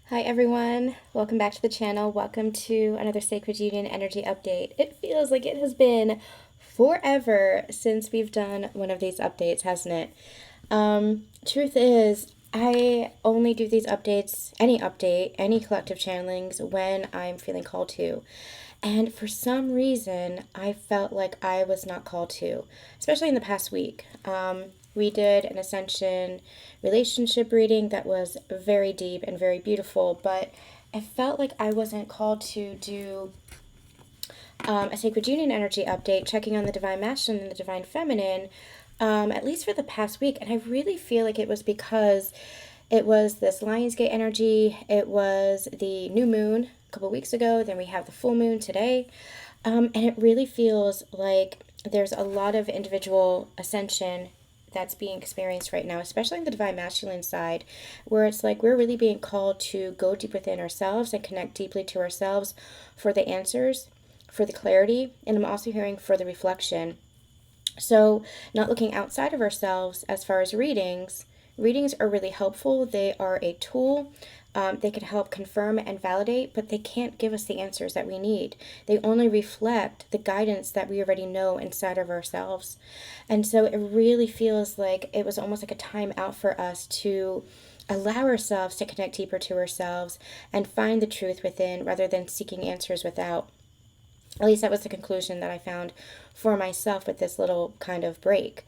Hi everyone, welcome back to the channel. Welcome to another Sacred Union energy update. It feels like it has been forever since we've done one of these updates, hasn't it? Truth is, I only do these updates, any collective channelings, when I'm feeling called to. And for some reason, I felt like I was not called to, especially in the past week. We did an ascension relationship reading that was very deep and very beautiful, but I felt like I wasn't called to do a Sacred Union energy update, checking on the Divine Masculine and the Divine Feminine, at least for the past week. And I really feel like it was because it was this Lionsgate energy, it was the new moon a couple weeks ago, then we have the full moon today. And it really feels like there's a lot of individual ascension that's being experienced right now, especially on the Divine Masculine side, where it's like we're really being called to go deep within ourselves and connect deeply to ourselves for the answers, for the clarity, and I'm also hearing for the reflection. So, not looking outside of ourselves as far as readings. Readings are really helpful. They are a tool. They can help confirm and validate, but they can't give us the answers that we need. They only reflect the guidance that we already know inside of ourselves. And so it really feels like it was almost like a time out for us to allow ourselves to connect deeper to ourselves and find the truth within rather than seeking answers without. At least that was the conclusion that I found for myself with this little kind of break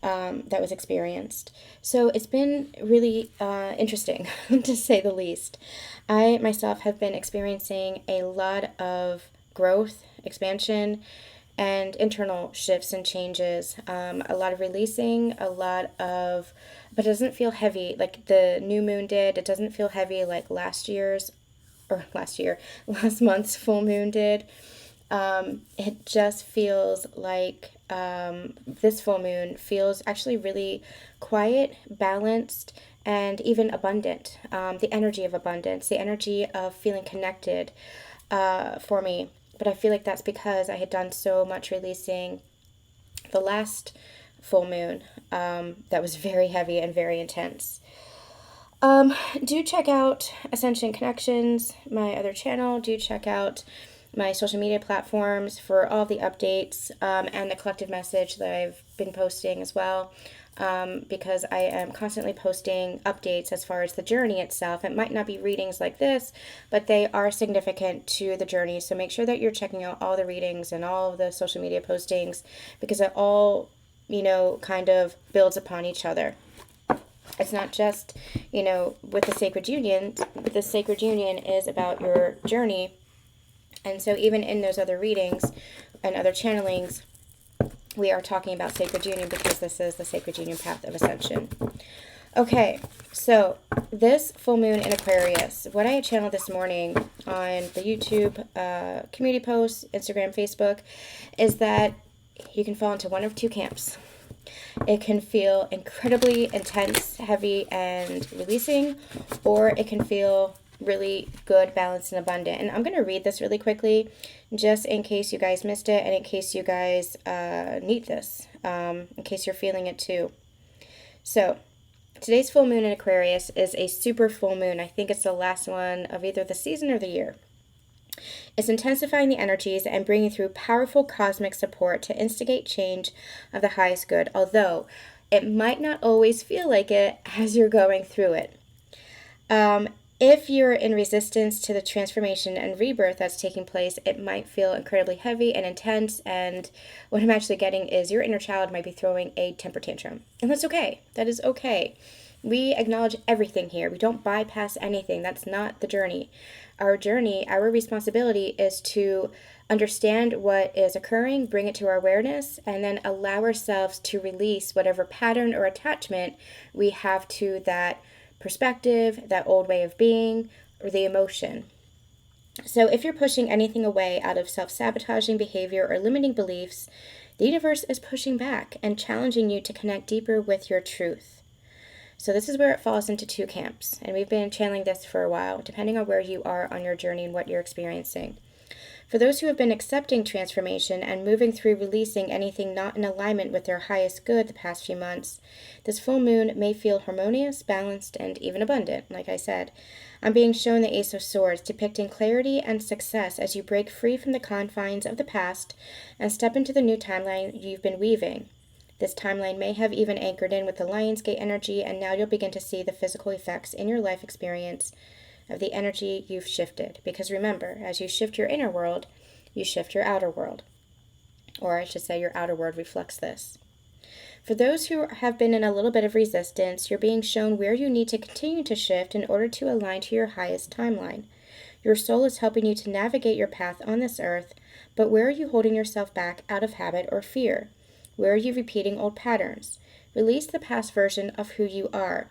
that was experienced. So it's been really interesting, to say the least. I myself have been experiencing a lot of growth, expansion, and internal shifts and changes. A lot of releasing, a lot of, but it doesn't feel heavy like the new moon did. It doesn't feel heavy like last month's full moon did. It just feels like this full moon feels actually really quiet, balanced, and even abundant. The energy of abundance, the energy of feeling connected for me. But I feel like that's because I had done so much releasing the last full moon that was very heavy and very intense. Do check out Ascension Connections, my other channel. Do check out my social media platforms for all the updates and the collective message that I've been posting as well. Because I am constantly posting updates as far as the journey itself. It might not be readings like this, but they are significant to the journey. So make sure that you're checking out all the readings and all of the social media postings because it all, kind of builds upon each other. It's not just, with the Sacred Union. The Sacred Union is about your journey. And so even in those other readings and other channelings, we are talking about Sacred Union because this is the Sacred Union path of ascension. Okay, so this full moon in Aquarius, what I had channeled this morning on the YouTube community posts, Instagram, Facebook, is that you can fall into one of two camps. It can feel incredibly intense, heavy, and releasing, or it can feel really good, balanced, and abundant. And I'm going to read this really quickly just in case you guys missed it and in case you guys need this, in case you're feeling it too. So, today's full moon in Aquarius is a super full moon. I think it's the last one of either the season or the year. It's intensifying the energies and bringing through powerful cosmic support to instigate change of the highest good, although it might not always feel like it as you're going through it. If you're in resistance to the transformation and rebirth that's taking place, it might feel incredibly heavy and intense. And what I'm actually getting is your inner child might be throwing a temper tantrum. And that's okay. That is okay. We acknowledge everything here. We don't bypass anything. That's not the journey. Our journey, our responsibility is to understand what is occurring, bring it to our awareness, and then allow ourselves to release whatever pattern or attachment we have to that perspective, that old way of being, or the emotion. So if you're pushing anything away out of self-sabotaging behavior or limiting beliefs, the universe is pushing back and challenging you to connect deeper with your truth. So this is where it falls into two camps, and we've been channeling this for a while, depending on where you are on your journey and what you're experiencing. For those who have been accepting transformation and moving through releasing anything not in alignment with their highest good the past few months, this full moon may feel harmonious, balanced, and even abundant, like I said. I'm being shown the Ace of Swords, depicting clarity and success as you break free from the confines of the past and step into the new timeline you've been weaving. This timeline may have even anchored in with the Lionsgate energy, and now you'll begin to see the physical effects in your life experience of the energy you've shifted. Because remember, as you shift your inner world, you shift your outer world. Or I should say your outer world reflects this. For those who have been in a little bit of resistance, you're being shown where you need to continue to shift in order to align to your highest timeline. Your soul is helping you to navigate your path on this earth, but where are you holding yourself back out of habit or fear? Where are you repeating old patterns? Release the past version of who you are.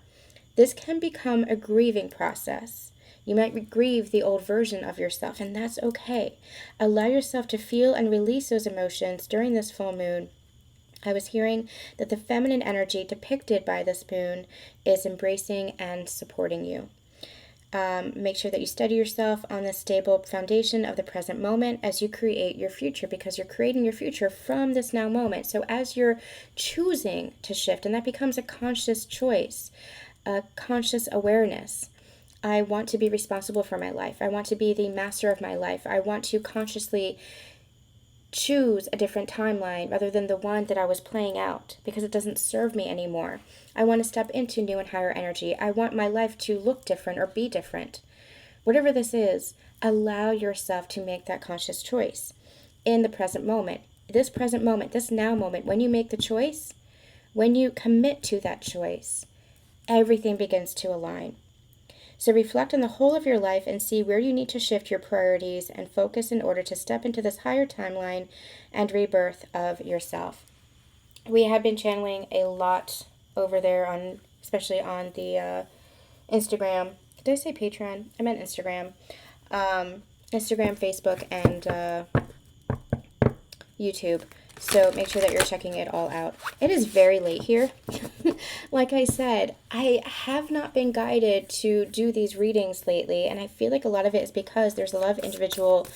This can become a grieving process. You might grieve the old version of yourself, and that's okay. Allow yourself to feel and release those emotions during this full moon. I was hearing that the feminine energy depicted by this moon is embracing and supporting you. Make sure that you steady yourself on the stable foundation of the present moment as you create your future, because you're creating your future from this now moment. So as you're choosing to shift, and that becomes a conscious choice, a conscious awareness. I want to be responsible for my life. I want to be the master of my life. I want to consciously choose a different timeline rather than the one that I was playing out, because it doesn't serve me anymore. I want to step into new and higher energy. I want my life to look different or be different. Whatever this is, allow yourself to make that conscious choice in the present moment. This present moment, this now moment, when you make the choice, when you commit to that choice, everything begins to align. So reflect on the whole of your life and see where you need to shift your priorities and focus in order to step into this higher timeline and rebirth of yourself. We have been channeling a lot over there, on especially on the Instagram. Did I say Patreon? I meant Instagram. Instagram, Facebook, and YouTube. So make sure that you're checking it all out. It is very late here. Like I said, I have not been guided to do these readings lately, and I feel like a lot of it is because there's a lot of individual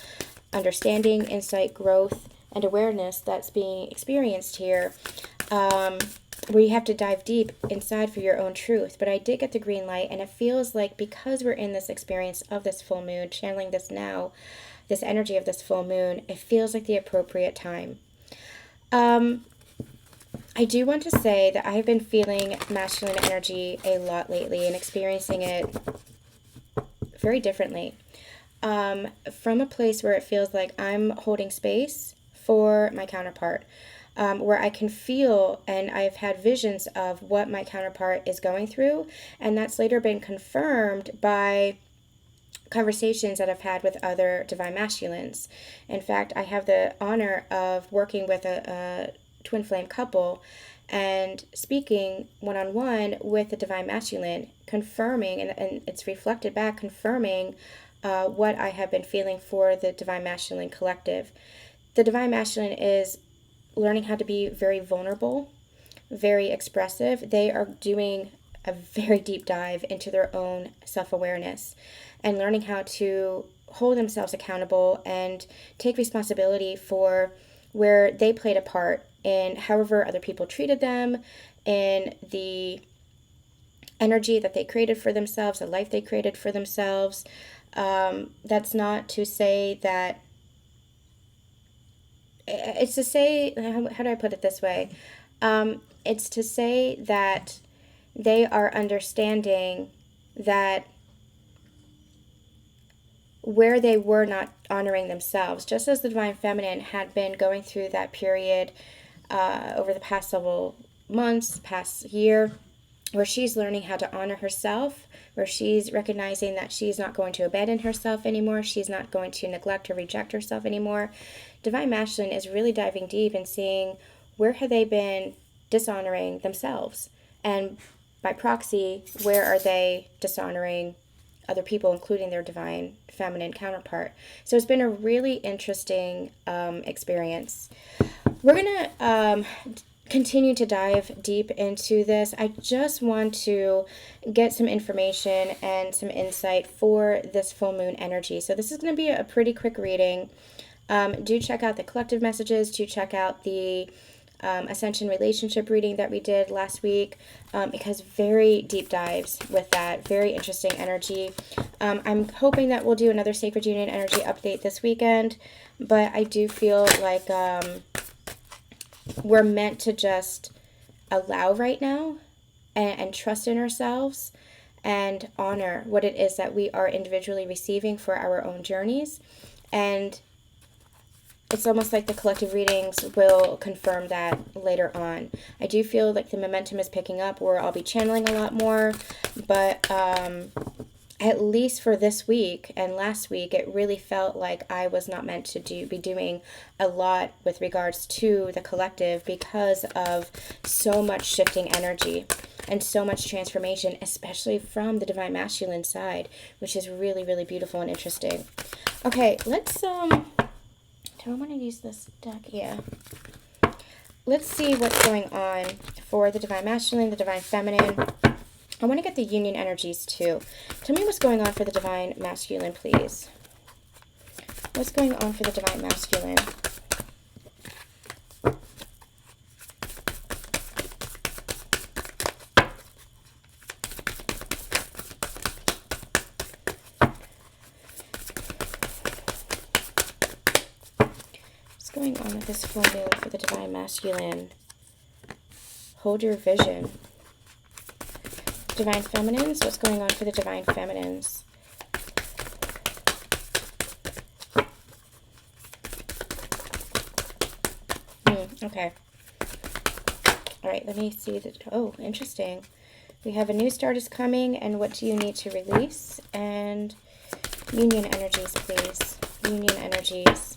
understanding, insight, growth, and awareness that's being experienced here, where you have to dive deep inside for your own truth. But I did get the green light, and it feels like because we're in this experience of this full moon, channeling this now, this energy of this full moon, it feels like the appropriate time. I do want to say that I have been feeling masculine energy a lot lately and experiencing it very differently. From a place where it feels like I'm holding space for my counterpart, where I can feel, and I've had visions of what my counterpart is going through, and that's later been confirmed by conversations that I've had with other divine masculines. In fact, I have the honor of working with a twin flame couple and speaking one-on-one with the divine masculine, confirming, and it's reflected back, confirming what I have been feeling for the divine masculine collective. The divine masculine is learning how to be very vulnerable, very expressive. They are doing a very deep dive into their own self-awareness and learning how to hold themselves accountable and take responsibility for where they played a part in however other people treated them, in the energy that they created for themselves, the life they created for themselves. That's not to say that, it's to say, how do I put it this way? It's to say that they are understanding that where they were not honoring themselves, just as the divine feminine had been going through that period over the past several months, past year, where she's learning how to honor herself, where she's recognizing that she's not going to abandon herself anymore, she's not going to neglect or reject herself anymore. Divine masculine is really diving deep and seeing where have they been dishonoring themselves, and by proxy, where are they dishonoring other people, including their divine feminine counterpart. So it's been a really interesting experience. We're going to continue to dive deep into this. I just want to get some information and some insight for this full moon energy. So this is going to be a pretty quick reading. Do check out the collective messages. Do check out the Ascension relationship reading that we did last week, because very deep dives with that. Very interesting energy. I'm hoping that we'll do another Sacred Union energy update this weekend, but I do feel like we're meant to just allow right now and trust in ourselves and honor what it is that we are individually receiving for our own journeys. And it's almost like the collective readings will confirm that later on. I do feel like the momentum is picking up where I'll be channeling a lot more, but at least for this week and last week, it really felt like I was not meant to be doing a lot with regards to the collective because of so much shifting energy and so much transformation, especially from the Divine Masculine side, which is really, really beautiful and interesting. Okay, let's, do I want to use this deck? Yeah. Let's see what's going on for the Divine Masculine, the Divine Feminine. I want to get the union energies too. Tell me what's going on for the Divine Masculine, please. What's going on for the Divine Masculine? What's going on with this full moon for the Divine Masculine? Hold your vision. Divine Feminines, what's going on for the Divine Feminines? Okay. All right, let me see. Oh, interesting. We have a new start is coming, and what do you need to release? And union energies, please. Union energies.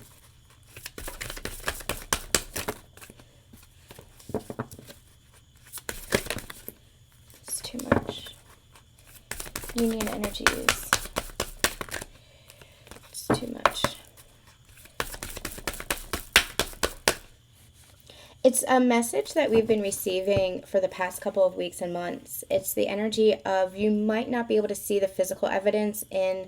It's too much. Union energies. It's too much. It's a message that we've been receiving for the past couple of weeks and months. It's the energy of you might not be able to see the physical evidence in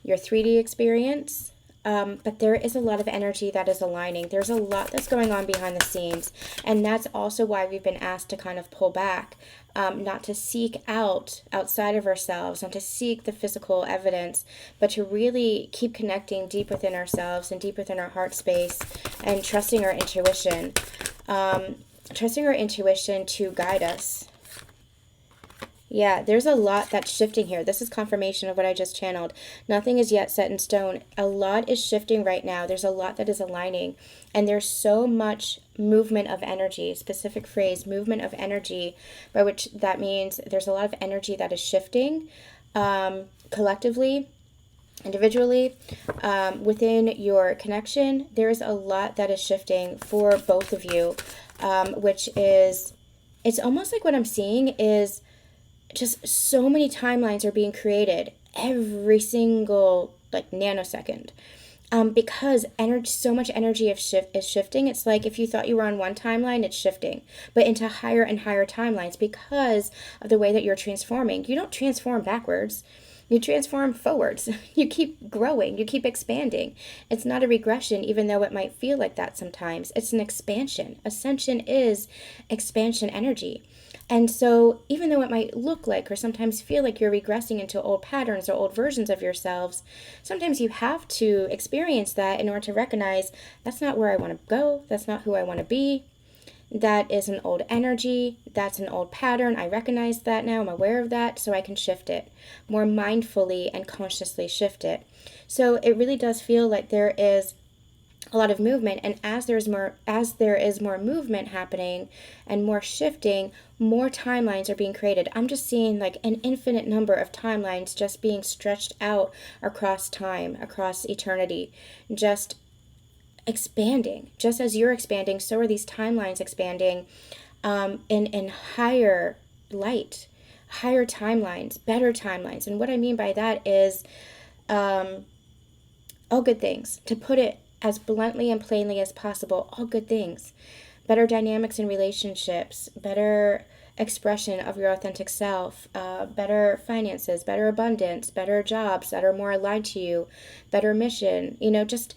your 3D experience, but there is a lot of energy that is aligning. There's a lot that's going on behind the scenes, and that's also why we've been asked to kind of pull back, not to seek outside of ourselves, not to seek the physical evidence, but to really keep connecting deep within ourselves and deep within our heart space and trusting our intuition. Trusting our intuition to guide us. Yeah, there's a lot that's shifting here. This is confirmation of what I just channeled. Nothing is yet set in stone. A lot is shifting right now. There's a lot that is aligning. And there's so much movement of energy, specific phrase, movement of energy, by which that means there's a lot of energy that is shifting collectively, individually, within your connection. There's a lot that is shifting for both of you, which is, it's almost like what I'm seeing is just so many timelines are being created every single like nanosecond, because so much energy is shifting. It's like if you thought you were on one timeline, it's shifting, but into higher and higher timelines because of the way that you're transforming. You don't transform backwards. You transform forwards. You keep growing. You keep expanding. It's not a regression, even though it might feel like that sometimes. It's an expansion. Ascension is expansion energy. And so even though it might look like or sometimes feel like you're regressing into old patterns or old versions of yourselves, sometimes you have to experience that in order to recognize that's not where I want to go. That's not who I want to be. That is an old energy. That's an old pattern. I recognize that now. I'm aware of that, so I can shift it more mindfully and consciously shift it. So it really does feel like there is a lot of movement, and as there is more movement happening and more shifting, more timelines are being created. I'm just seeing like an infinite number of timelines just being stretched out across time, across eternity, just expanding. Just as you're expanding, so are these timelines expanding, in higher light, higher timelines, better timelines. And what I mean by that is all good things. To put it as bluntly and plainly as possible, all good things. Better dynamics in relationships, better expression of your authentic self, better finances, better abundance, better jobs that are more aligned to you, better mission, just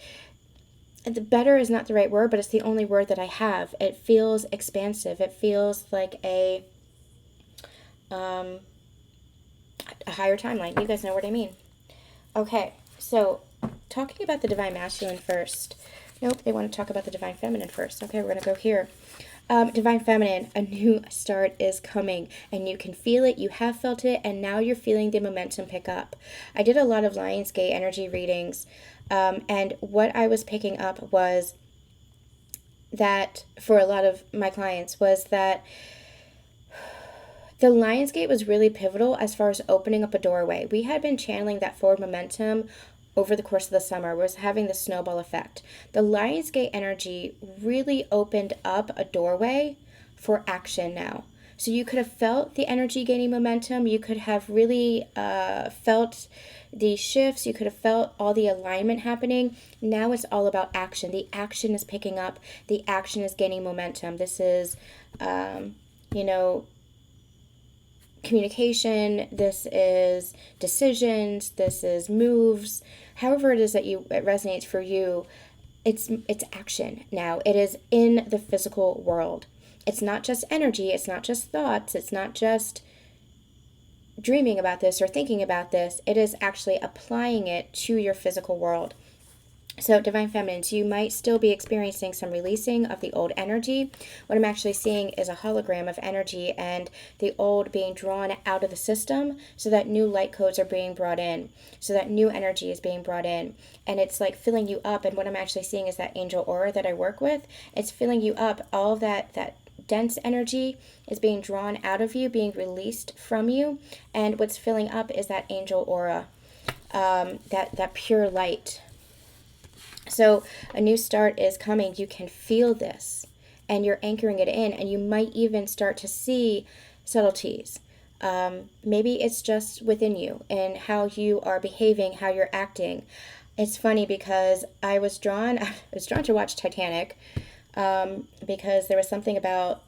the better is not the right word, but it's the only word that I have. It feels expansive. It feels like um, a higher timeline. You guys know what I mean. Okay, so talking about the divine masculine first. Nope, they want to talk about the divine feminine first. Okay, we're going to go here. Divine feminine, a new start is coming, and you can feel it. You have felt it, and now you're feeling the momentum pick up. I did a lot of Lionsgate energy readings, and what I was picking up was that for a lot of my clients was that the Lionsgate was really pivotal as far as opening up a doorway. We had been channeling that forward momentum over the course of the summer, was having the snowball effect. The Lionsgate energy really opened up a doorway for action now. So you could have felt the energy gaining momentum. You could have really felt the shifts. You could have felt all the alignment happening. Now it's all about action. The action is picking up. The action is gaining momentum. This is, you know, communication, this is decisions, this is moves, however it is that it resonates for you. It's action now. It is in the physical world. It's not just energy, it's not just thoughts, it's not just dreaming about this or thinking about this. It is actually applying it to your physical world. So divine feminines, you might still be experiencing some releasing of the old energy. What I'm actually seeing is a hologram of energy and the old being drawn out of the system so that new light codes are being brought in, so that new energy is being brought in. And it's like filling you up. And what I'm actually seeing is that angel aura that I work with. It's filling you up. All of that dense energy is being drawn out of you, being released from you. And what's filling up is that angel aura, that pure light. So a new start is coming. You can feel this and you're anchoring it in, and you might even start to see subtleties. Maybe it's just within you and how you are behaving, how you're acting. It's funny because I was drawn to watch Titanic because there was something about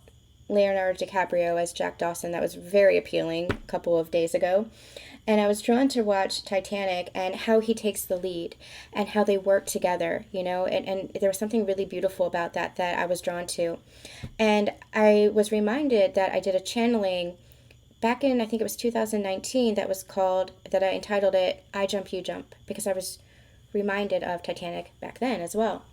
Leonardo DiCaprio as Jack Dawson that was very appealing a couple of days ago. And I was drawn to watch Titanic and how he takes the lead and how they work together, and there was something really beautiful about that I was drawn to. And I was reminded that I did a channeling back in, I think it was 2019, that I entitled it, I Jump, You Jump, because I was reminded of Titanic back then as well.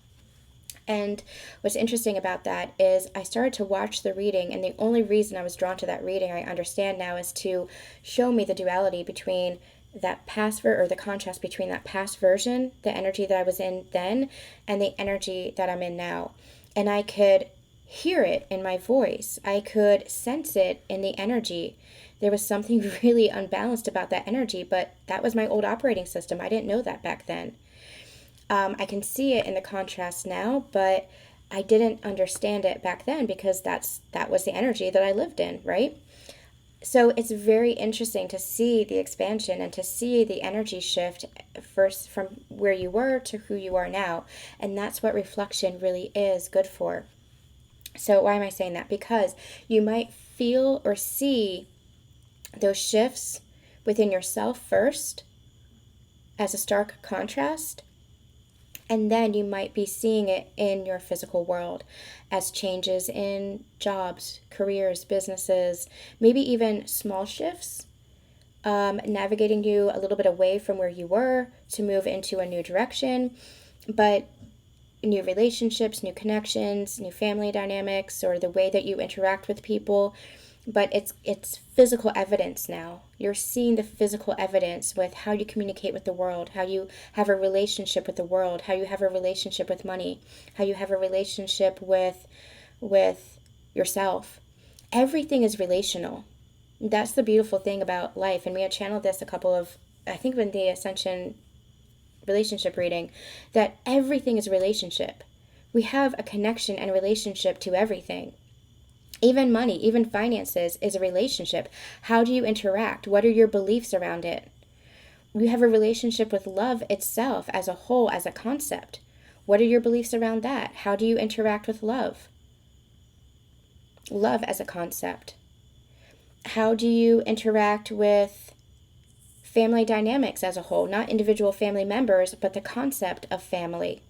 And what's interesting about that is I started to watch the reading, and the only reason I was drawn to that reading, I understand now, is to show me the duality between that or the contrast between that past version, the energy that I was in then, and the energy that I'm in now. And I could hear it in my voice. I could sense it in the energy. There was something really unbalanced about that energy, but that was my old operating system. I didn't know that back then. I can see it in the contrast now, but I didn't understand it back then because that was the energy that I lived in, right? So it's very interesting to see the expansion and to see the energy shift first from where you were to who you are now. And that's what reflection really is good for. So why am I saying that? Because you might feel or see those shifts within yourself first as a stark contrast. And then you might be seeing it in your physical world as changes in jobs, careers, businesses, maybe even small shifts, navigating you a little bit away from where you were to move into a new direction, but new relationships, new connections, new family dynamics, or the way that you interact with people. But it's physical evidence now. You're seeing the physical evidence with how you communicate with the world, how you have a relationship with the world, how you have a relationship with money, how you have a relationship with yourself. Everything is relational. That's the beautiful thing about life. And we had channeled this I think in the Ascension relationship reading, that everything is relationship. We have a connection and relationship to everything. Even money, even finances is a relationship. How do you interact? What are your beliefs around it? You have a relationship with love itself as a whole, as a concept. What are your beliefs around that? How do you interact with love? Love as a concept. How do you interact with family dynamics as a whole? Not individual family members, but the concept of family.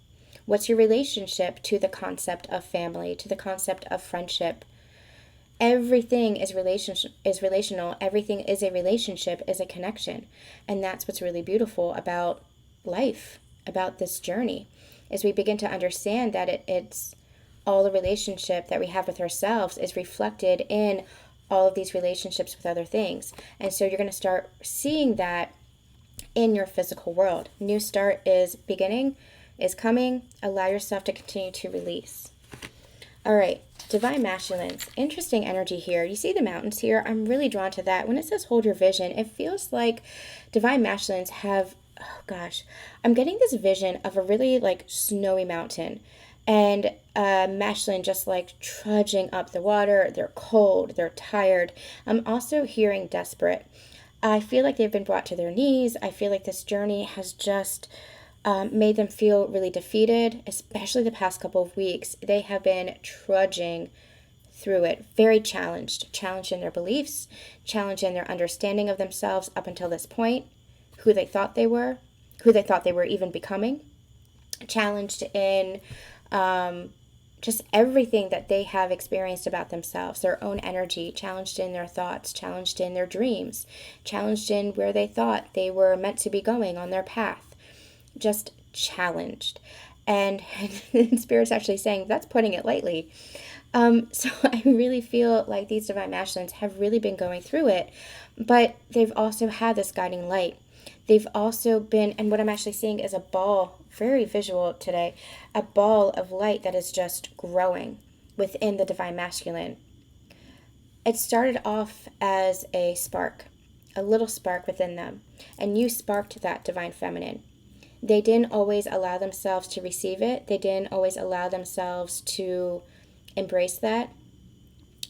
What's your relationship to the concept of family, to the concept of friendship? Everything is relational. Everything is a relationship, is a connection. And that's what's really beautiful about life, about this journey, is we begin to understand that it's all the relationship that we have with ourselves is reflected in all of these relationships with other things. And so you're going to start seeing that in your physical world. New start is beginning, is coming. Allow yourself to continue to release. All right, divine masculines. Interesting energy here. You see the mountains here? I'm really drawn to that. When it says hold your vision, it feels like divine masculines have, oh gosh, I'm getting this vision of a really like snowy mountain. And masculine just like trudging up the water. They're cold, they're tired. I'm also hearing desperate. I feel like they've been brought to their knees. I feel like this journey has just made them feel really defeated, especially the past couple of weeks. They have been trudging through it, very challenged in their beliefs, challenged in their understanding of themselves up until this point, who they thought they were even becoming, challenged in just everything that they have experienced about themselves, their own energy, challenged in their thoughts, challenged in their dreams, challenged in where they thought they were meant to be going on their path, just challenged. And Spirit's actually saying that's putting it lightly. So I really feel like these divine masculines have really been going through it, but they've also had this guiding light. They've also been, and what I'm actually seeing is a ball, very visual today, a ball of light that is just growing within the divine masculine. It started off as a spark, a little spark within them, and you sparked that divine feminine. They didn't always allow themselves to receive it. They didn't always allow themselves to embrace that.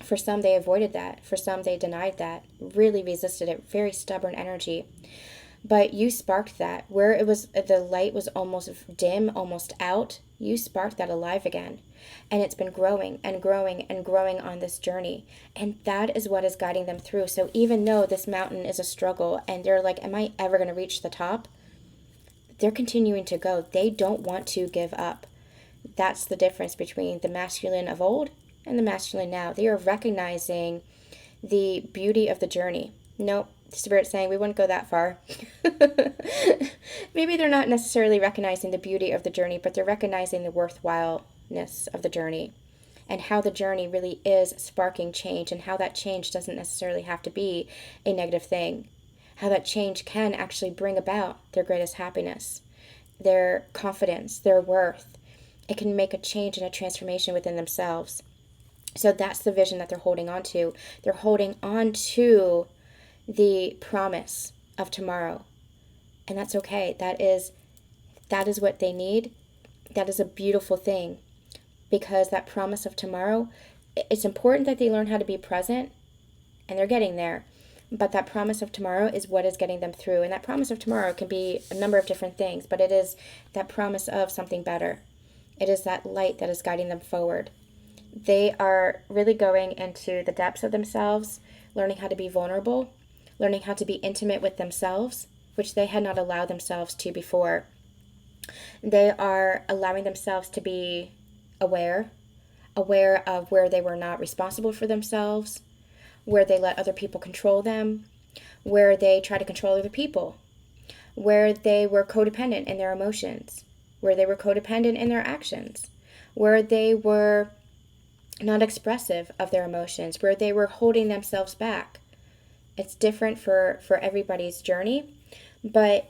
For some, they avoided that. For some, they denied that, really resisted it, very stubborn energy. But you sparked that. Where it was, the light was almost dim, almost out, you sparked that alive again. And it's been growing and growing and growing on this journey. And that is what is guiding them through. So even though this mountain is a struggle and they're like, am I ever going to reach the top? They're continuing to go. They don't want to give up. That's the difference between the masculine of old and the masculine now. They are recognizing the beauty of the journey. Nope. Spirit saying we wouldn't go that far. Maybe they're not necessarily recognizing the beauty of the journey, but they're recognizing the worthwhileness of the journey and how the journey really is sparking change, and how that change doesn't necessarily have to be a negative thing. How that change can actually bring about their greatest happiness, their confidence, their worth. It can make a change and a transformation within themselves. So that's the vision that they're holding on to. They're holding on to the promise of tomorrow. And that's okay. That is what they need. That is a beautiful thing, because that promise of tomorrow, it's important that they learn how to be present, and they're getting there. But that promise of tomorrow is what is getting them through. And that promise of tomorrow can be a number of different things, but it is that promise of something better. It is that light that is guiding them forward. They are really going into the depths of themselves, learning how to be vulnerable, learning how to be intimate with themselves, which they had not allowed themselves to before. They are allowing themselves to be aware of where they were not responsible for themselves, where they let other people control them, where they try to control other people, where they were codependent in their emotions, where they were codependent in their actions, where they were not expressive of their emotions, where they were holding themselves back. It's different for everybody's journey, but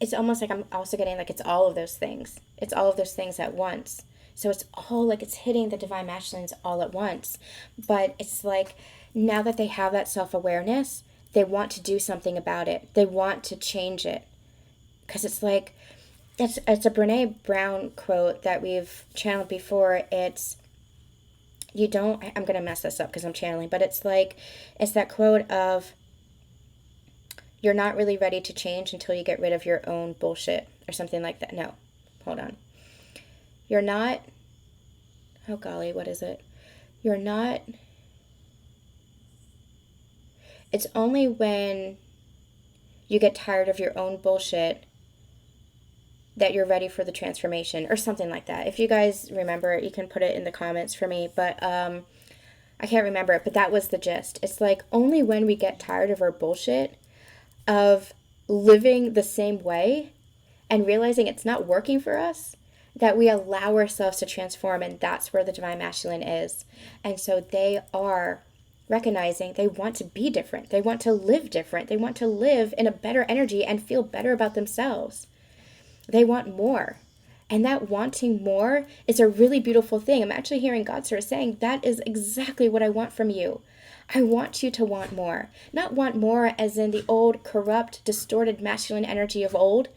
it's almost like I'm also getting like it's all of those things. It's all of those things at once. So it's all like it's hitting the divine masculines all at once. But it's like now that they have that self-awareness, they want to do something about it. They want to change it. Because it's like, it's a Brene Brown quote that we've channeled before. It's, I'm going to mess this up because I'm channeling, but it's that quote of, you're not really ready to change until you get rid of your own bullshit or something like that. No, hold on. You're not, oh golly, what is it? You're not, it's only when you get tired of your own bullshit that you're ready for the transformation, or something like that. If you guys remember it, you can put it in the comments for me, but I can't remember it, but that was the gist. It's like only when we get tired of our bullshit, of living the same way and realizing it's not working for us, that we allow ourselves to transform, and that's where the Divine Masculine is. And so they are recognizing they want to be different. They want to live different. They want to live in a better energy and feel better about themselves. They want more. And that wanting more is a really beautiful thing. I'm actually hearing God sort of saying, that is exactly what I want from you. I want you to want more. Not want more as in the old, corrupt, distorted masculine energy of old,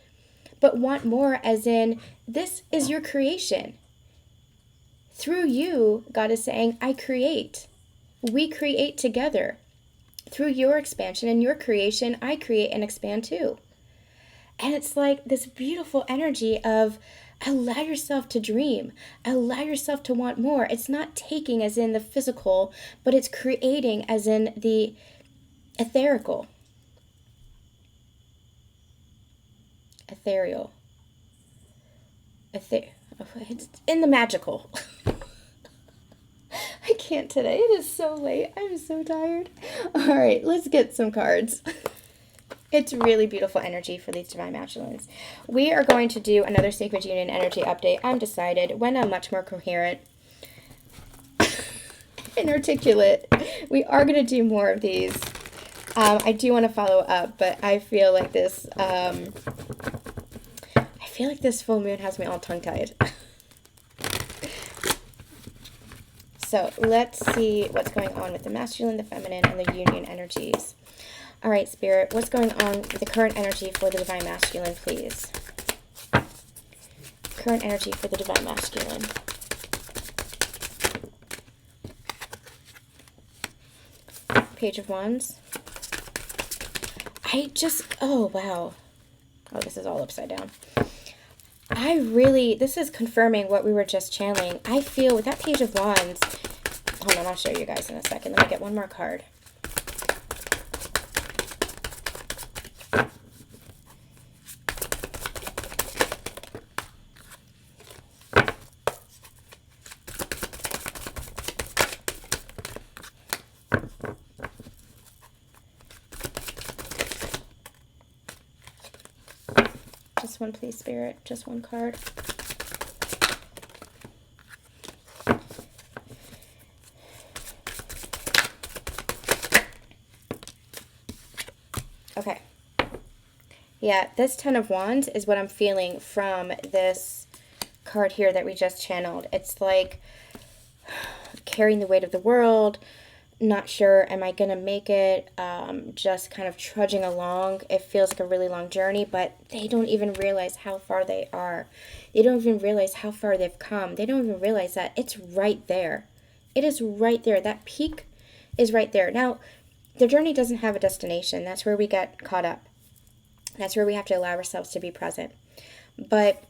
but want more as in, this is your creation. Through you, God is saying, I create. We create together. Through your expansion and your creation, I create and expand too. And it's like this beautiful energy of allow yourself to dream. Allow yourself to want more. It's not taking as in the physical, but it's creating as in the etherical. Ethereal. It's in the magical. I can't today. It is so late. I'm so tired. All right, let's get some cards. It's really beautiful energy for these Divine Masculines. We are going to do another Sacred Union energy update. I'm decided when I'm much more coherent and articulate. We are going to do more of these. I do want to follow up, but I feel like this full moon has me all tongue-tied. So let's see what's going on with the masculine, the feminine, and the union energies. All right, Spirit, what's going on with the current energy for the Divine Masculine, please? Current energy for the Divine Masculine. Page of Wands. Oh, wow. Oh, this is all upside down. This is confirming what we were just channeling. I feel with that Page of Wands, hold on, I'll show you guys in a second. Let me get one more card. Just one, please, Spirit. Just one card. Okay. Yeah, this Ten of Wands is what I'm feeling from this card here that we just channeled. It's like carrying the weight of the world, not sure, am I going to make it, just kind of trudging along. It feels like a really long journey, but they don't even realize how far they are. They don't even realize how far they've come. They don't even realize that it's right there. It is right there. That peak is right there. Now, the journey doesn't have a destination. That's where we get caught up. That's where we have to allow ourselves to be present. But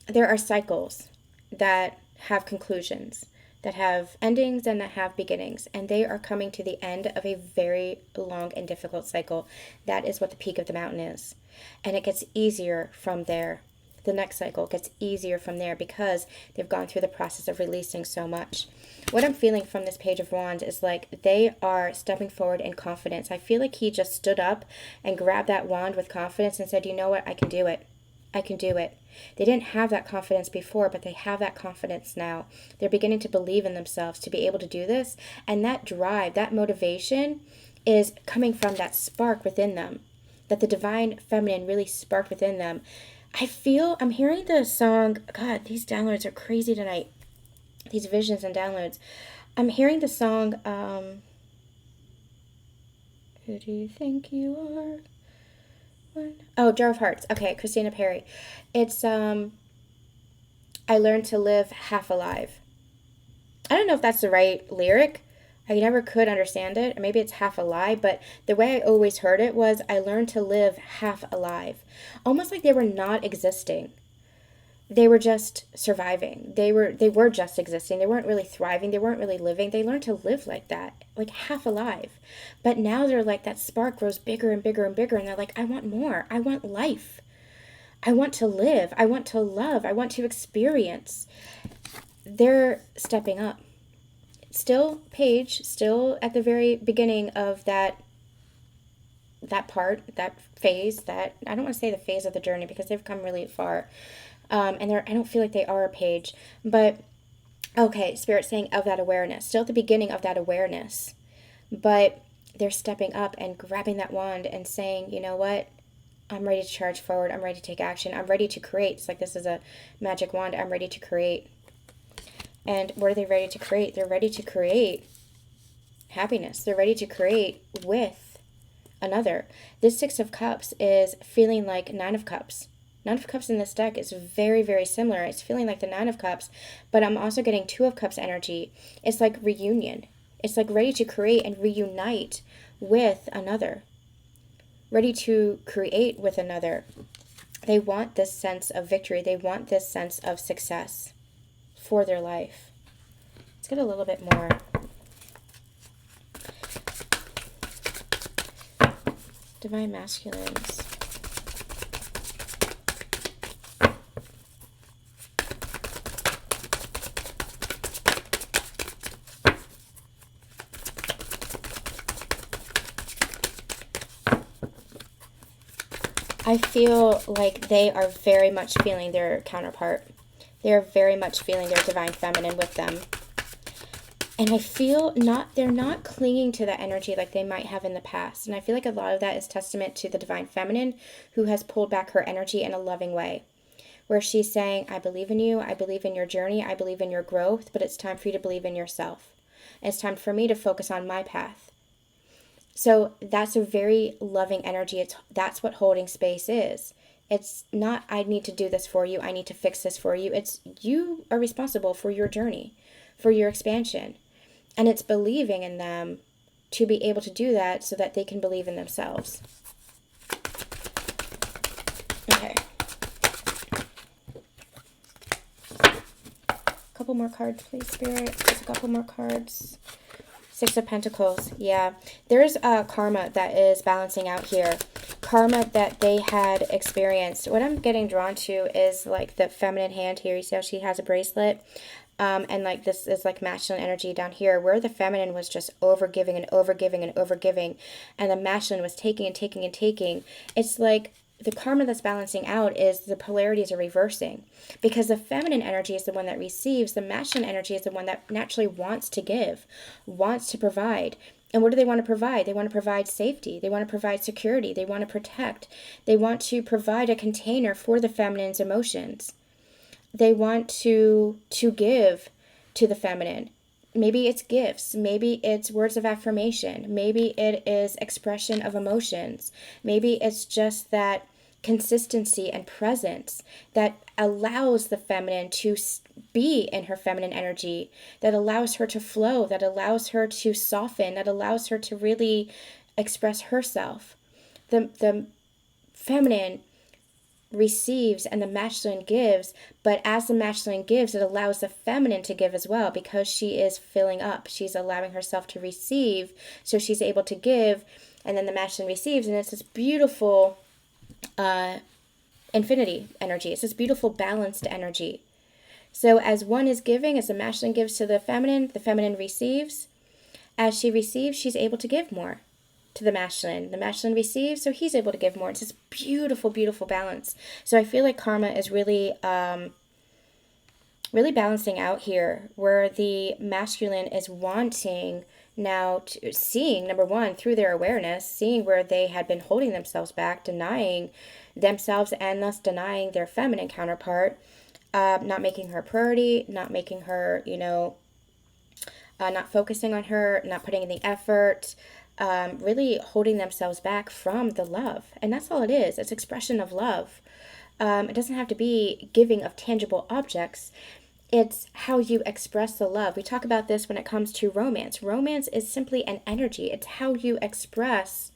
there are cycles that have conclusions, that have endings and that have beginnings, and they are coming to the end of a very long and difficult cycle. That is what the peak of the mountain is. And it gets easier from there. The next cycle gets easier from there because they've gone through the process of releasing so much. What I'm feeling from this Page of Wands is like they are stepping forward in confidence. I feel like he just stood up and grabbed that wand with confidence and said, you know what, I can do it. I can do it. They didn't have that confidence before, but they have that confidence now. They're beginning to believe in themselves to be able to do this. And that drive, that motivation is coming from that spark within them, that the Divine Feminine really sparked within them. I'm hearing the song, God, these downloads are crazy tonight. These visions and downloads. I'm hearing the song, who do you think you are? Oh, Jar of Hearts. Okay, Christina Perri. It's, I learned to live half alive. I don't know if that's the right lyric. I never could understand it. Maybe it's half a lie, but the way I always heard it was, I learned to live half alive. Almost like they were not existing. They were just surviving. They were just existing. They weren't really thriving. They weren't really living. They learned to live like that, like half alive. But now they're like, that spark grows bigger and bigger and bigger, and they're like, I want more. I want life. I want to live. I want to love. I want to experience. They're stepping up. Still Page, still at the very beginning of that part, that phase, that I don't want to say the phase of the journey because they've come really far. And I don't feel like they are a Page, but okay, Spirit saying of that awareness, still at the beginning of that awareness, but they're stepping up and grabbing that wand and saying, you know what? I'm ready to charge forward. I'm ready to take action. I'm ready to create. It's like this is a magic wand. I'm ready to create. And what are they ready to create? They're ready to create happiness. They're ready to create with another. This Six of Cups is feeling like Nine of Cups. Nine of Cups in this deck is very, very similar. It's feeling like the Nine of Cups, but I'm also getting Two of Cups energy. It's like reunion. It's like ready to create and reunite with another. Ready to create with another. They want this sense of victory. They want this sense of success for their life. Let's get a little bit more. Divine Masculines. I feel like they are very much feeling their counterpart. They're very much feeling their divine feminine with them. And I feel they're not clinging to that energy like they might have in the past. And I feel like a lot of that is testament to the divine feminine who has pulled back her energy in a loving way. Where she's saying, I believe in you, I believe in your journey, I believe in your growth, but it's time for you to believe in yourself. And it's time for me to focus on my path. So that's a very loving energy. That's what holding space is. It's not, I need to do this for you, I need to fix this for you. It's you are responsible for your journey, for your expansion. And it's believing in them to be able to do that so that they can believe in themselves. Okay. A couple more cards, please, Spirit. Just a couple more cards. Six of Pentacles. Yeah. There's a karma that is balancing out here. Karma that they had experienced. What I'm getting drawn to is like the feminine hand here. You see how she has a bracelet? And like this is like masculine energy down here where the feminine was just overgiving and overgiving and overgiving. And the masculine was taking and taking and taking. It's like the karma that's balancing out is the polarities are reversing. Because the feminine energy is the one that receives. The masculine energy is the one that naturally wants to give, wants to provide. And what do they want to provide? They want to provide safety. They want to provide security. They want to protect. They want to provide a container for the feminine's emotions. They want to give to the feminine. Maybe it's gifts. Maybe it's words of affirmation. Maybe it is expression of emotions. Maybe it's just that consistency and presence that allows the feminine to be in her feminine energy, that allows her to flow, that allows her to soften, that allows her to really express herself. The feminine receives and the masculine gives, but as the masculine gives, it allows the feminine to give as well because she is filling up. She's allowing herself to receive, so she's able to give, and then the masculine receives, and it's this beautiful infinity energy. It's this beautiful balanced energy. So as one is giving, as the masculine gives to the feminine receives. As she receives, she's able to give more to the masculine. The masculine receives, so he's able to give more. It's this beautiful, beautiful balance. So I feel like karma is really, really balancing out here, where the masculine is wanting now to seeing, number one, through their awareness, seeing where they had been holding themselves back, denying themselves, and thus denying their feminine counterpart, not making her a priority, not making her, not focusing on her, not putting in the effort, really holding themselves back from the love. And that's all it is. It's expression of love. It doesn't have to be giving of tangible objects. It's how you express the love. We talk about this when it comes to romance. Romance is simply an energy. It's how you express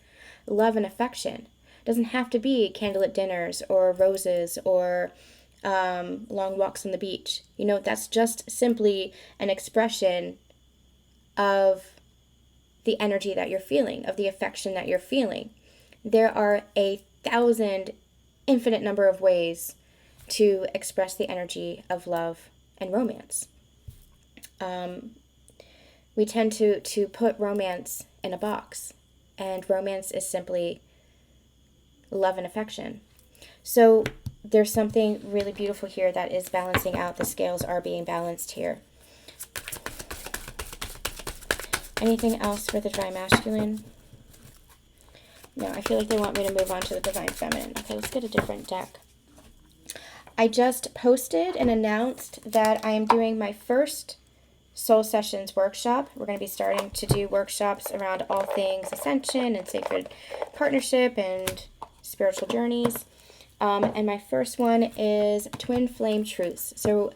love and affection. It doesn't have to be candlelit dinners or roses or long walks on the beach. That's just simply an expression of the energy that you're feeling, of the affection that you're feeling. There are 1,000 infinite number of ways to express the energy of love and romance. We tend to put romance in a box, and romance is simply love and affection. So there's something really beautiful here that is balancing out. The scales are being balanced here. Anything else for the Divine Masculine? No, I feel like they want me to move on to the Divine Feminine. Okay, let's get a different deck. I just posted and announced that I am doing my first Soul Sessions workshop. We're going to be starting to do workshops around all things ascension and sacred partnership and spiritual journeys. And my first one is Twin Flame Truths. So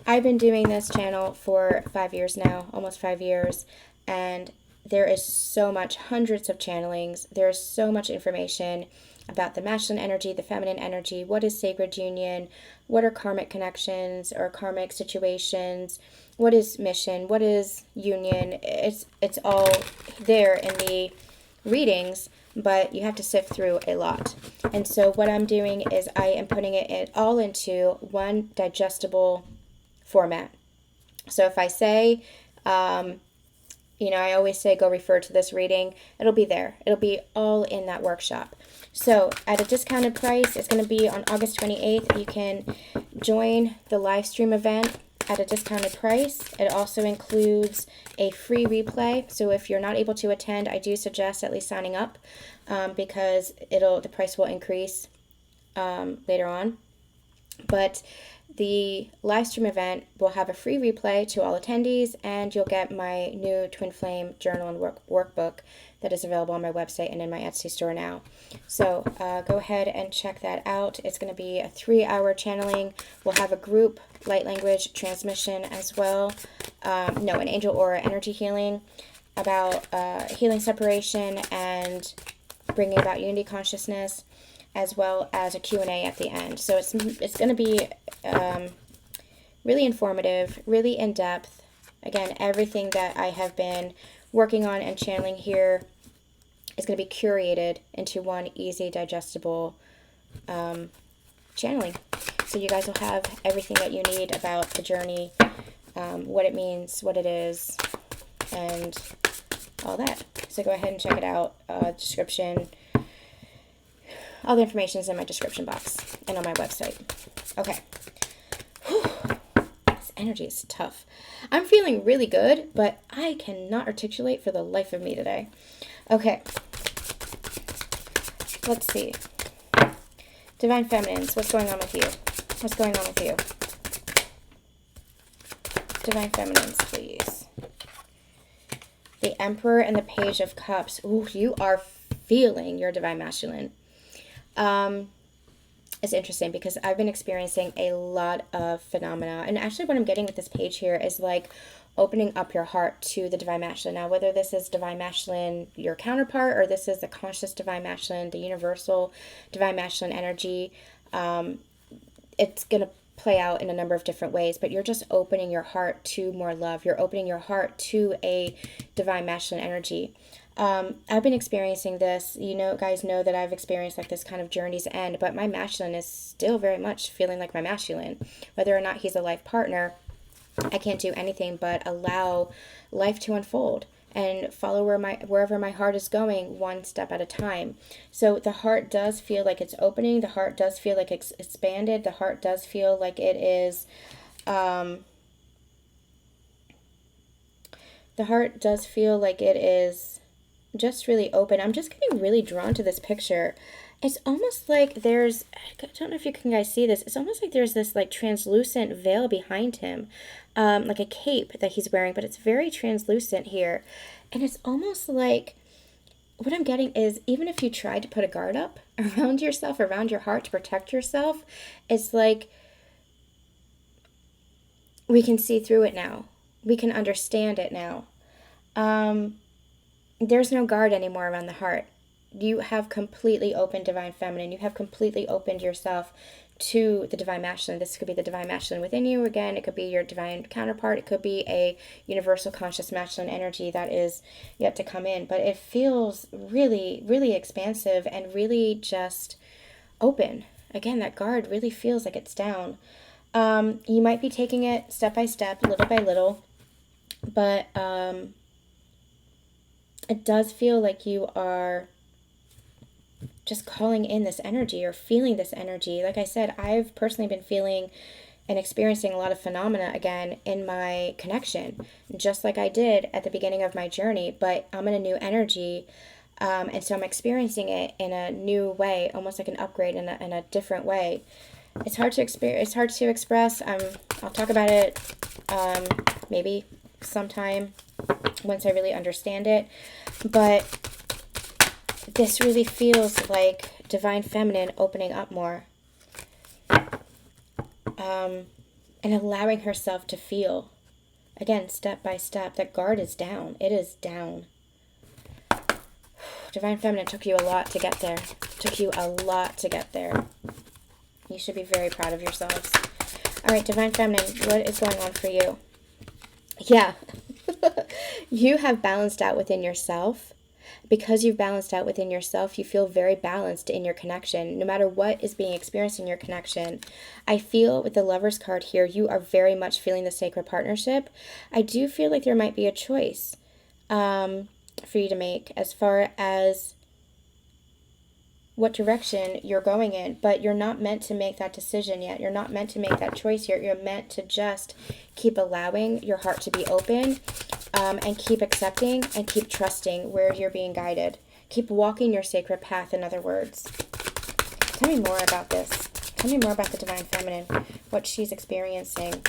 I've been doing this channel for 5 years now, almost 5 years, and there is so much, hundreds of channelings. There's so much information about the masculine energy, the feminine energy, what is sacred union, what are karmic connections or karmic situations, what is mission, what is union. It's all there in the readings, but you have to sift through a lot. And so what I'm doing is I am putting it all into one digestible format. So if I say, I always say go refer to this reading, it'll be there. It'll be all in that workshop. So at a discounted price, it's going to be on August 28th. You can join the live stream event at a discounted price. It also includes a free replay. So if you're not able to attend, I do suggest at least signing up because the price will increase later on. But the live stream event will have a free replay to all attendees, and you'll get my new Twin Flame journal and workbook that is available on my website and in my Etsy store now. So go ahead and check that out. It's going to be a 3-hour channeling. We'll have a group light language transmission as well. An angel aura energy healing about healing separation and bringing about unity consciousness, as well as a Q&A at the end. So it's going to be really informative, really in-depth. Again, everything that I have been working on and channeling here is going to be curated into one easy, digestible channeling. So you guys will have everything that you need about the journey, what it means, what it is, and all that. So go ahead and check it out. Description. All the information is in my description box and on my website. Okay. Whew. This energy is tough. I'm feeling really good, but I cannot articulate for the life of me today. Okay. Let's see. Divine Feminines, what's going on with you? What's going on with you? Divine Feminines, please. The Emperor and the Page of Cups. Ooh, you are feeling your Divine Masculine. It's interesting because I've been experiencing a lot of phenomena, and actually what I'm getting with this page here is like opening up your heart to the Divine Masculine. Now, whether this is Divine Masculine, your counterpart, or this is the conscious Divine Masculine, the universal Divine Masculine energy, it's going to play out in a number of different ways, but you're just opening your heart to more love. You're opening your heart to a Divine Masculine energy. I've been experiencing this, guys know that I've experienced like this kind of journey's end, but my masculine is still very much feeling like my masculine. Whether or not he's a life partner, I can't do anything but allow life to unfold and follow wherever my heart is going, one step at a time. So the heart does feel like it's opening. The heart does feel like it's expanded. The heart does feel like it is, the heart does feel like it is just really open. I'm just getting really drawn to this picture. It's almost like I don't know if you can guys see this. It's almost like there's this like translucent veil behind him, like a cape that he's wearing, but it's very translucent here. And it's almost like, what I'm getting is, even if you tried to put a guard up around yourself, around your heart to protect yourself, it's like we can see through it now. We can understand it now. There's no guard anymore around the heart. You have completely opened Divine Feminine. You have completely opened yourself to the Divine Masculine. This could be the Divine Masculine within you. Again, it could be your divine counterpart. It could be a universal conscious masculine energy that is yet to come in. But it feels really, really expansive and really just open. Again, that guard really feels like it's down. You might be taking it step by step, little by little, but it does feel like you are just calling in this energy or feeling this energy. Like I said, I've personally been feeling and experiencing a lot of phenomena again in my connection, just like I did at the beginning of my journey, but I'm in a new energy. And so I'm experiencing it in a new way, almost like an upgrade in a different way. It's hard to experience. It's hard to express. I'll talk about it maybe sometime once I really understand it. But this really feels like divine feminine opening up more, and allowing herself to feel. Again, step by step. That guard is down. It is down. Divine feminine took you a lot to get there. Took you a lot to get there. You should be very proud of yourselves. All right, divine feminine, what is going on for you? Yeah. You have balanced out within yourself. Because you've balanced out within yourself, you feel very balanced in your connection, no matter what is being experienced in your connection. I feel with the Lover's card here, you are very much feeling the sacred partnership. I do feel like there might be a choice for you to make as far as what direction you're going in, but you're not meant to make that decision yet. You're not meant to make that choice yet. You're meant to just keep allowing your heart to be open, and keep accepting and keep trusting where you're being guided. Keep walking your sacred path, in other words. Tell me more about this. Tell me more about the divine feminine, what she's experiencing.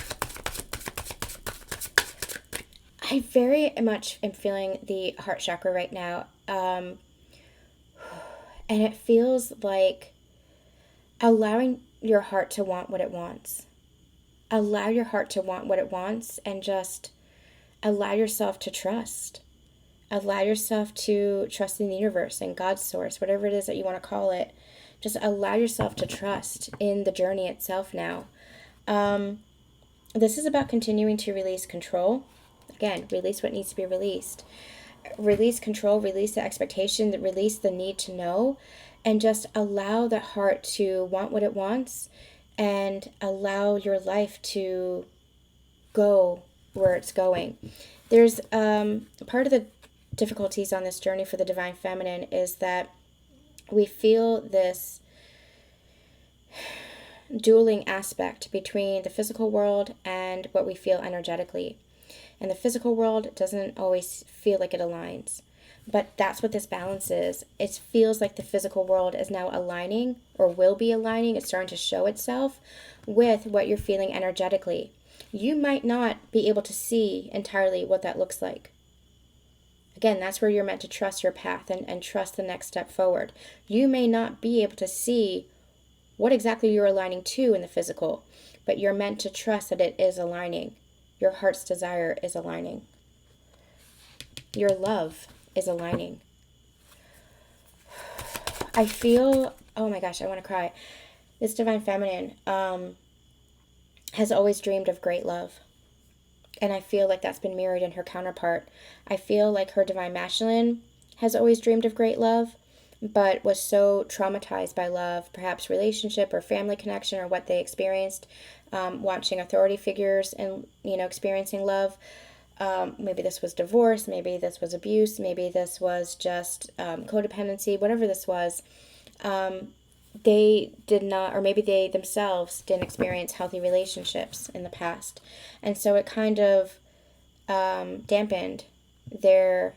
I very much am feeling the heart chakra right now. And it feels like allowing your heart to want what it wants. Allow your heart to want what it wants and just allow yourself to trust. Allow yourself to trust in the universe and God's source, whatever it is that you want to call it. Just allow yourself to trust in the journey itself now. This is about continuing to release control. Again, release what needs to be released. Release control, release the expectation, release the need to know, and just allow the heart to want what it wants and allow your life to go where it's going. There's part of the difficulties on this journey for the divine feminine is that we feel this dueling aspect between the physical world and what we feel energetically. And the physical world doesn't always feel like it aligns. But that's what this balance is. It feels like the physical world is now aligning or will be aligning. It's starting to show itself with what you're feeling energetically. You might not be able to see entirely what that looks like. Again, that's where you're meant to trust your path and trust the next step forward. You may not be able to see what exactly you're aligning to in the physical, but you're meant to trust that it is aligning. Your heart's desire is aligning. Your love is aligning. I feel, oh my gosh, I want to cry. This divine feminine has always dreamed of great love. And I feel like that's been mirrored in her counterpart. I feel like her divine masculine has always dreamed of great love, but was so traumatized by love, perhaps relationship or family connection or what they experienced, watching authority figures and, experiencing love. Maybe this was divorce, maybe this was abuse, maybe this was just codependency, whatever this was. They did not, or maybe they themselves didn't experience healthy relationships in the past. And so it kind of dampened their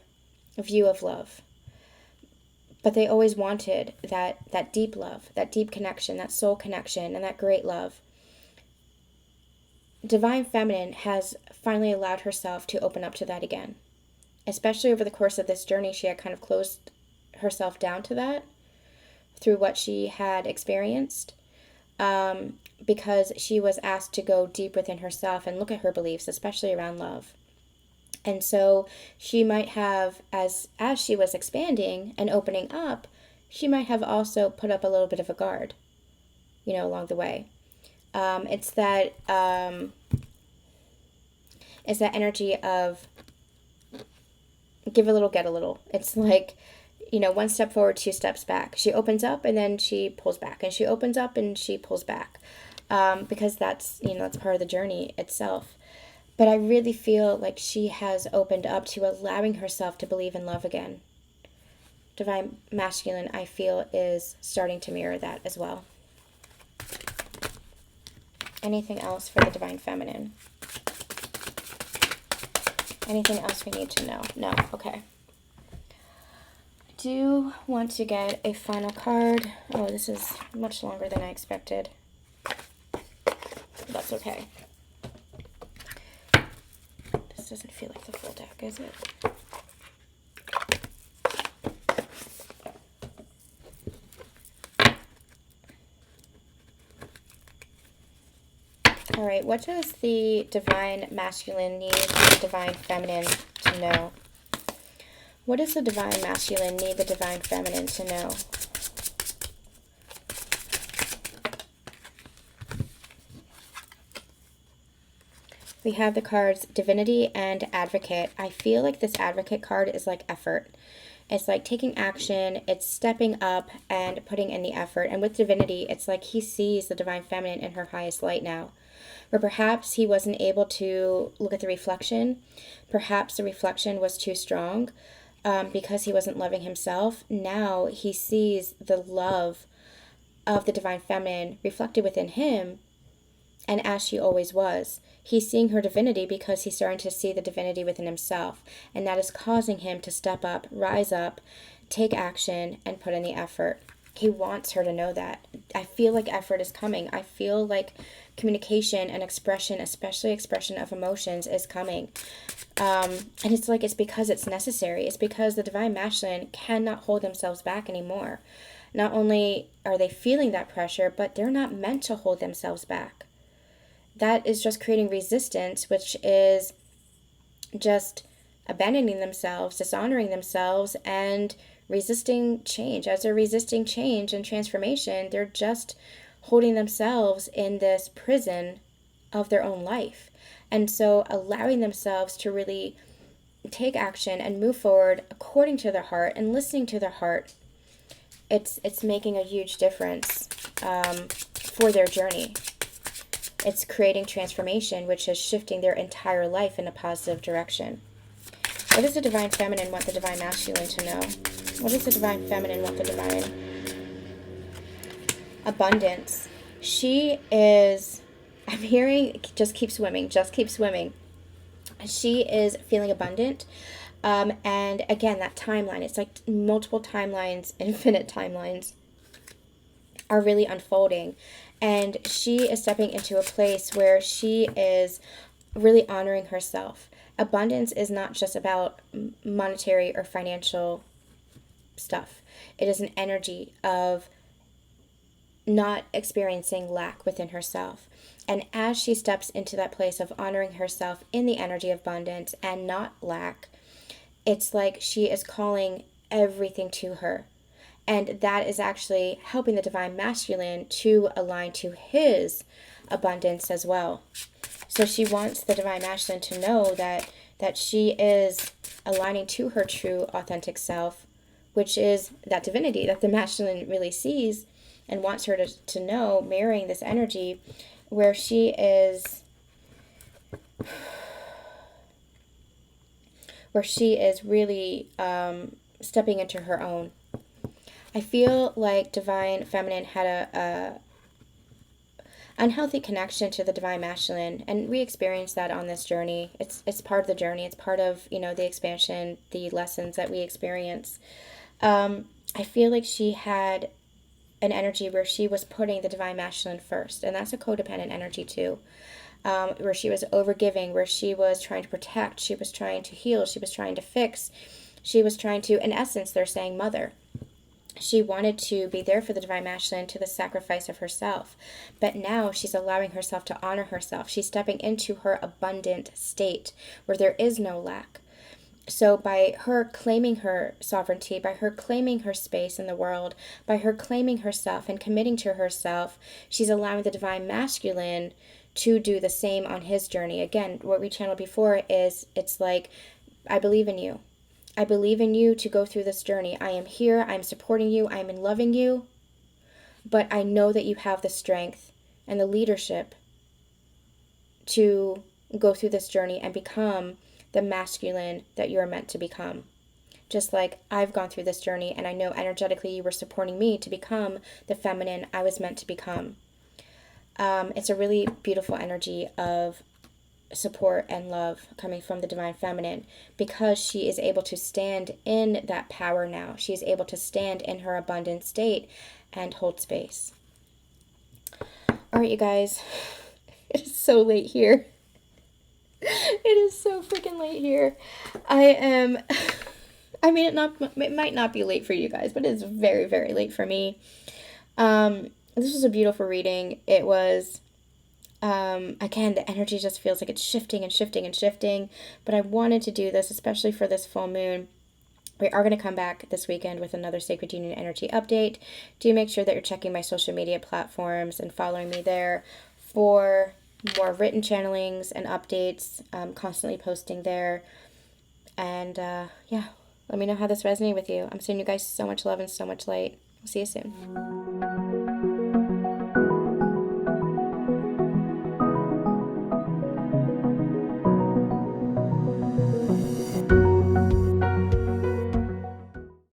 view of love. But they always wanted that deep love, that deep connection, that soul connection, and that great love. Divine Feminine has finally allowed herself to open up to that again. Especially over the course of this journey, she had kind of closed herself down to that through what she had experienced, because she was asked to go deep within herself and look at her beliefs, especially around love. And so she might have, as she was expanding and opening up, she might have also put up a little bit of a guard, along the way. It's that energy of give a little, get a little. It's like one step forward, two steps back. She opens up and then she pulls back, and she opens up and she pulls back, because that's part of the journey itself. But I really feel like she has opened up to allowing herself to believe in love again. Divine Masculine, I feel, is starting to mirror that as well. Anything else for the Divine Feminine? Anything else we need to know? No? Okay. I do want to get a final card. Oh, this is much longer than I expected. That's okay. This doesn't feel like the full deck, is it? All right, what does the Divine Masculine need the Divine Feminine to know? What does the Divine Masculine need the Divine Feminine to know? We have the cards Divinity and Advocate. I feel like this Advocate card is like effort. It's like taking action, it's stepping up and putting in the effort. And with Divinity, it's like he sees the Divine Feminine in her highest light now. Or perhaps he wasn't able to look at the reflection. Perhaps the reflection was too strong because he wasn't loving himself. Now he sees the love of the Divine Feminine reflected within him, and as she always was. He's seeing her divinity because he's starting to see the divinity within himself. And that is causing him to step up, rise up, take action, and put in the effort. He wants her to know that. I feel like effort is coming. I feel like communication and expression, especially expression of emotions, is coming. And it's because it's necessary. It's because the Divine Masculine cannot hold themselves back anymore. Not only are they feeling that pressure, but they're not meant to hold themselves back. That is just creating resistance, which is just abandoning themselves, dishonoring themselves, and resisting change. As they're resisting change and transformation, they're just holding themselves in this prison of their own life. And so allowing themselves to really take action and move forward according to their heart and listening to their heart, it's making a huge difference for their journey. It's creating transformation, which is shifting their entire life in a positive direction. What does the Divine Feminine want the Divine Masculine to know? What does the Divine Feminine want the Divine Abundance? She is, I'm hearing, just keep swimming, just keep swimming. She is feeling abundant. And again, that timeline, it's like multiple timelines, infinite timelines are really unfolding. And she is stepping into a place where she is really honoring herself. Abundance is not just about monetary or financial stuff. It is an energy of not experiencing lack within herself. And as she steps into that place of honoring herself in the energy of abundance and not lack, it's like she is calling everything to her. And that is actually helping the Divine Masculine to align to his abundance as well. So she wants the Divine Masculine to know that she is aligning to her true, authentic self, which is that divinity that the Masculine really sees and wants her to know, mirroring this energy where she is really stepping into her own. I feel like Divine Feminine had a unhealthy connection to the Divine Masculine, and we experienced that on this journey. It's part of the journey. It's part of, the expansion, the lessons that we experience. I feel like she had an energy where she was putting the Divine Masculine first, and that's a codependent energy too. Where she was overgiving, where she was trying to protect, she was trying to heal, she was trying to fix, she was trying to, in essence, they're saying mother. She wanted to be there for the Divine Masculine to the sacrifice of herself. But now she's allowing herself to honor herself. She's stepping into her abundant state where there is no lack. So by her claiming her sovereignty, by her claiming her space in the world, by her claiming herself and committing to herself, she's allowing the Divine Masculine to do the same on his journey. Again, what we channeled before is, it's like, I believe in you. I believe in you to go through this journey. I am here. I'm supporting you. I'm in loving you. But I know that you have the strength and the leadership to go through this journey and become the masculine that you're meant to become. Just like I've gone through this journey, and I know energetically you were supporting me to become the feminine I was meant to become. It's a really beautiful energy of support and love coming from the divine feminine, because she is able to stand in that power now. She is able to stand in her abundant state and hold space. All right, you guys, it is so late here. It is so freaking late here. I mean, it might not be late for you guys, but it's very, very late for me. This was a beautiful reading. It was, again, the energy just feels like it's shifting and shifting and shifting. But I wanted to do this, especially for this full moon. We are going to come back this weekend with another Sacred Union Energy update. Do make sure that you're checking my social media platforms and following me there for more written channelings and updates. I'm constantly posting there. And yeah, let me know how this resonated with you. I'm sending you guys so much love and so much light. I'll see you soon.